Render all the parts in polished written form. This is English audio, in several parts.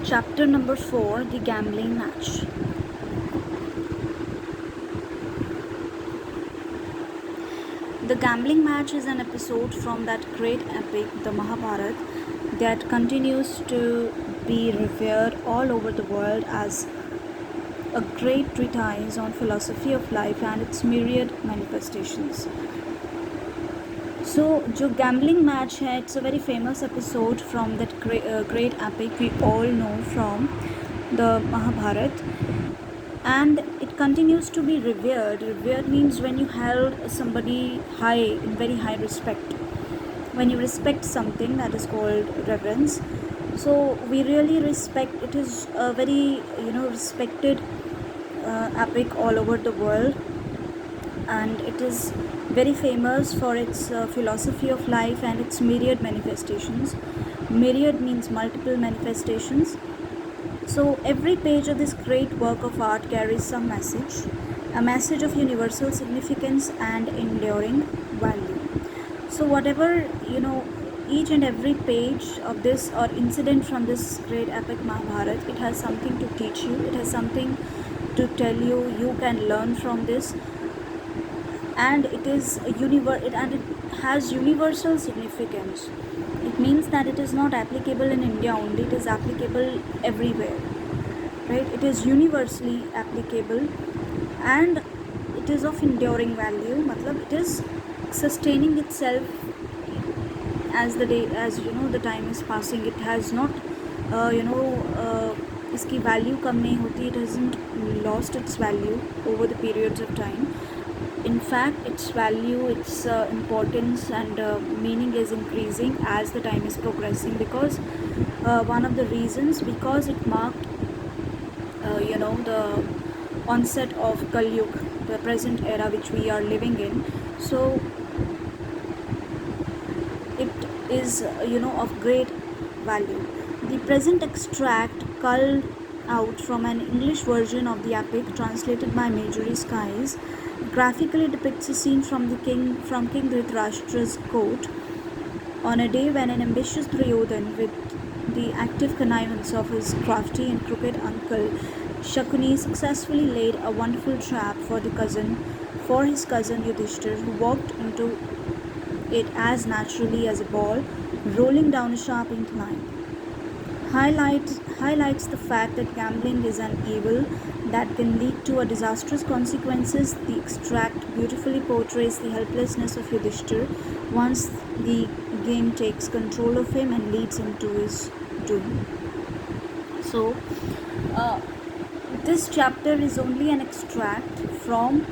Chapter number 4, The Gambling Match. The Gambling Match is an episode from that great epic, the Mahabharata, that continues to be revered all over the world as a great treatise on philosophy of life and its myriad manifestations. So, जो gambling match है, it's a very famous episode from that great epic we all know from the Mahabharata, and it continues to be revered. Revered means when you held somebody high, in very high respect. When you respect something, that is called reverence. So we really respect. It is a very respected epic all over the world, and it is very famous for its philosophy of life and its myriad manifestations. Myriad means multiple manifestations. So every page of this great work of art carries some message, a message of universal significance and enduring value. So whatever, each and every page of this or incident from this great epic Mahabharata, it has something to teach you, it has something to tell you, you can learn from this, and it has universal significance. It means that it is not applicable in India only, it is applicable everywhere, right? It is universally applicable, and it is of enduring value. Matlab, it is sustaining itself as the time is passing. It has not इसकी value कम नहीं होती. It hasn't lost its value over the periods of time. In fact, its value, its importance and meaning is increasing as the time is progressing, because one of the reasons, because it marked the onset of Kali Yuga, the present era which we are living in. So it is of great value. The present extract culled out from an English version of the epic translated by Marjorie Skies graphically depicts a scene from King Dhritarashtra's court on a day when an ambitious Duryodhan, with the active connivance of his crafty and crooked uncle Shakuni, successfully laid a wonderful trap for his cousin Yudhishthir, who walked into it as naturally as a ball rolling down a sharp incline. Highlights the fact that gambling is an evil that can lead to a disastrous consequences. The extract beautifully portrays the helplessness of Yudhishthir once the game takes control of him and leads him to his doom. So, this chapter is only an extract from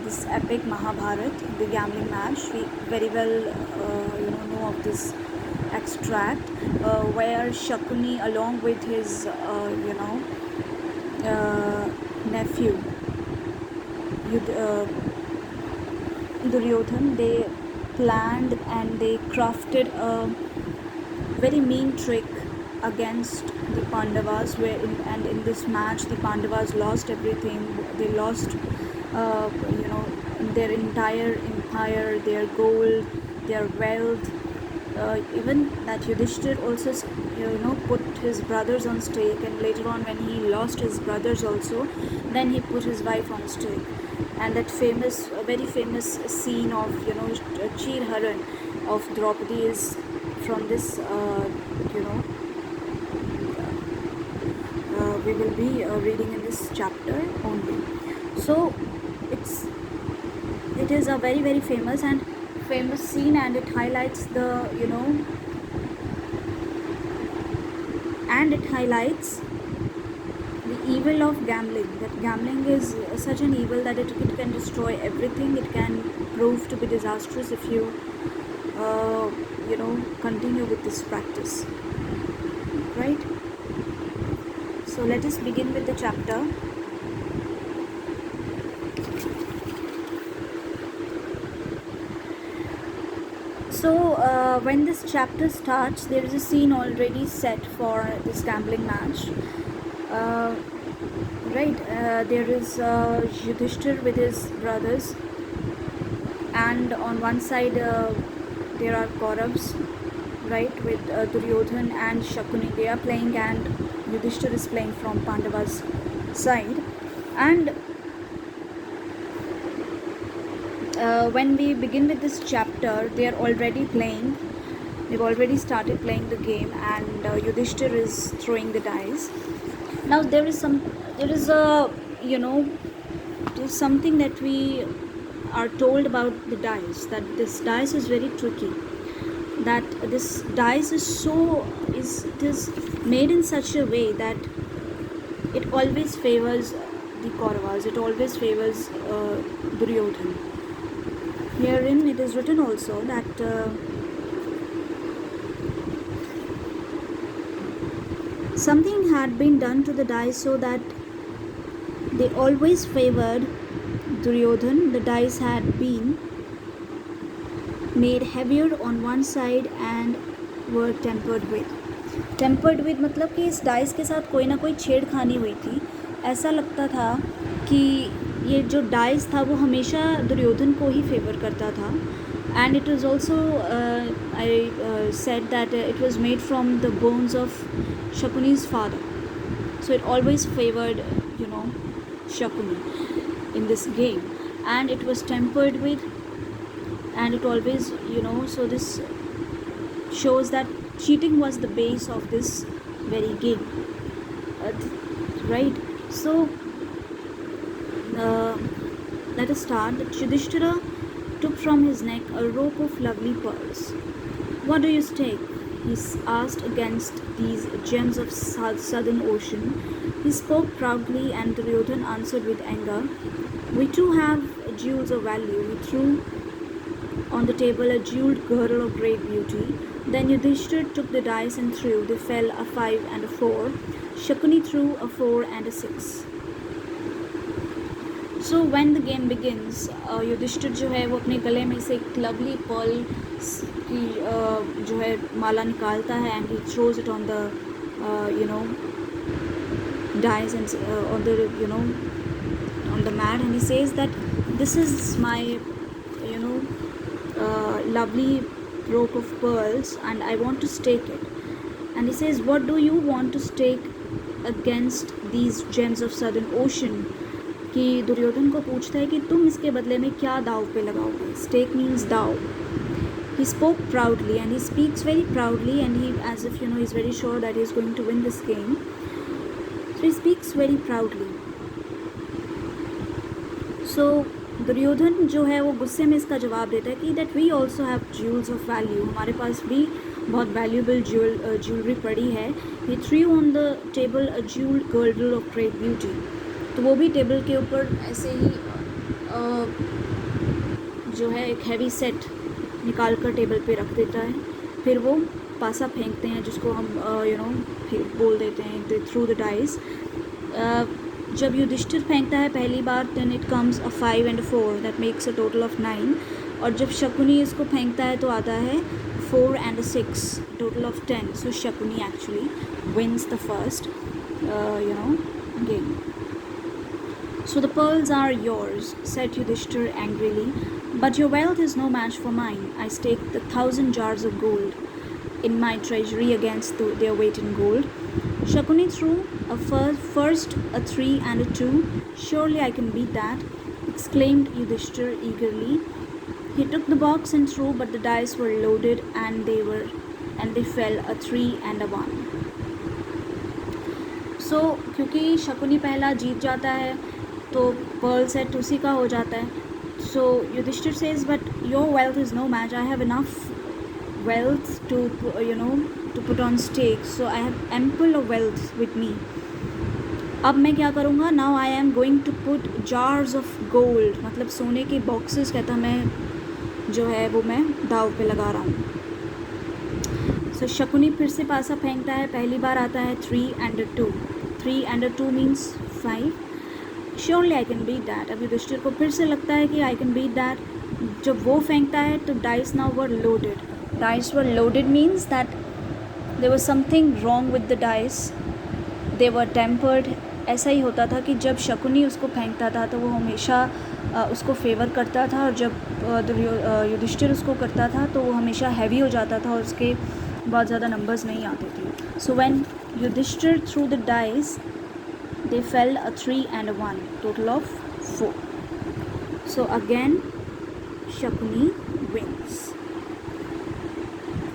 this epic Mahabharata, the gambling match. We very well know of this extract where Shakuni, along with his nephew Duryodhan, they planned and they crafted a very mean trick against the Pandavas, and in this match the Pandavas lost everything. They lost their entire empire, their gold, their wealth, even that Yudhishthir also put his brothers on stake, and later on when he lost his brothers also, then he put his wife on stake. And that very famous scene of Chir Haran of Draupadi is from this we will be reading in this chapter only. So it is a very, very famous scene, and it highlights the evil of gambling. That gambling is such an evil that it can destroy everything. It can prove to be disastrous if you continue with this practice, right? So let us begin with the chapter. So when this chapter starts, there is a scene already set for this gambling match. There is Yudhishthir with his brothers, and on one side there are Kauravas, right, with Duryodhan and Shakuni. They are playing, and Yudhishthir is playing from Pandava's side. And when we begin with this chapter, they are already playing. They've already started playing the game, and Yudhishthir is throwing the dice. Now there is a, you know, there's something that we are told about the dice, that this dice is very tricky. That this dice it is made in such a way that it always favors the Kauravas. It always favors Duryodhan. Herein it is written also that something had been done to the dice so that they always favored Duryodhan. The dice had been made heavier on one side and were tempered with. Tempered with मतलब कि इस dice के साथ कोई ना कोई छेड़खानी हुई थी. ऐसा लगता था कि ये जो डाइस था वो हमेशा दुर्योधन को ही फेवर करता था. And it was also I said that it was made from the bones of Shakuni's father. So it always favored, you know, Shakuni in this game, and it was tempered with, and it always, you know, so this shows that cheating was the base of this very game, right? So let us start. That Yudhishthira took from his neck a rope of lovely pearls. What do you stake? He asked, against these gems of southern ocean. He spoke proudly, and Duryodhan answered with anger, we too have jewels of value. He threw on the table a jeweled girdle of great beauty. Then Yudhishthir took the dice and threw. They fell a 5 and a 4. Shakuni threw a 4 and a 6. So when the game begins, Yudhishthir जो है वो अपने गले में से एक lovely pearl की जो है माला निकालता है, and he throws it on the you know, dice and on the, you know, on the mat, and he says that this is my, you know, lovely rope of pearls, and I want to stake it. And he says, what do you want to stake against these gems of southern ocean? कि दुर्योधन को पूछता है कि तुम इसके बदले में क्या दाव पे लगाओगे. Stake means दाव. He spoke proudly, and he speaks very proudly, and he, as if, you know, he's very sure that he's going to win this game. So he speaks very proudly. So Duryodhan जो है वो गुस्से में इसका जवाब देता है कि that we also have jewels of value. हमारे पास भी बहुत वैल्यूबल ज्वेलरी पड़ी है. He threw on the table a jewelled girdle of great beauty. तो वो भी टेबल के ऊपर ऐसे ही जो है एक हैवी सेट निकाल कर टेबल पे रख देता है. फिर वो पासा फेंकते हैं, जिसको हम यू नो बोल देते हैं दे थ्रू द डाइस. जब युधिष्ठिर फेंकता है पहली बार, then it comes a 5 and a 4, that makes a total of 9. और जब शकुनी इसको फेंकता है तो आता है 4 and a 6, total of 10. So Shakuni actually wins the first you know, game. So the pearls are yours, said Yudhishthir angrily, but your wealth is no match for mine. I staked 1,000 jars of gold in my treasury against their weight in gold. Shakuni threw a first a 3 and a 2. Surely I can beat that, exclaimed Yudhishthir eagerly. He took the box and threw, but the dice were loaded, and they fell a 3 and a 1. So क्योंकि शकुनी पहला जीत जाता है तो Perl set उसी का हो जाता है. So Yudhishthir says, but your wealth is no match. I have enough wealth to, you know, to put on stake, so I have ample of wealth with me. अब मैं क्या करूँगा? Now I am going to put jars of gold, मतलब सोने के boxes, कहता मैं जो है वो मैं दाव पे लगा रहा हूँ. सो शकुनी फिर से पासा फेंकता है. पहली बार आता है 3 and a 2. 3 and a 2 means 5. Surely I can beat that. अब युधिष्ठिर को फिर से लगता है कि I can beat that. जब वो फेंकता है तो dice now were loaded. Dice were loaded means that there was something wrong with the dice. They were tempered. ऐसा ही होता था कि जब शकुनी उसको फेंकता था तो वो हमेशा उसको फेवर करता था, और जब युधिष्ठिर उसको करता था तो वो हमेशा हैवी हो जाता था और उसके बहुत ज़्यादा नंबर्स नहीं आते थे. So when Yudhishthir threw the dice, they fell a 3 and a 1, total of 4. So again Shakuni wins.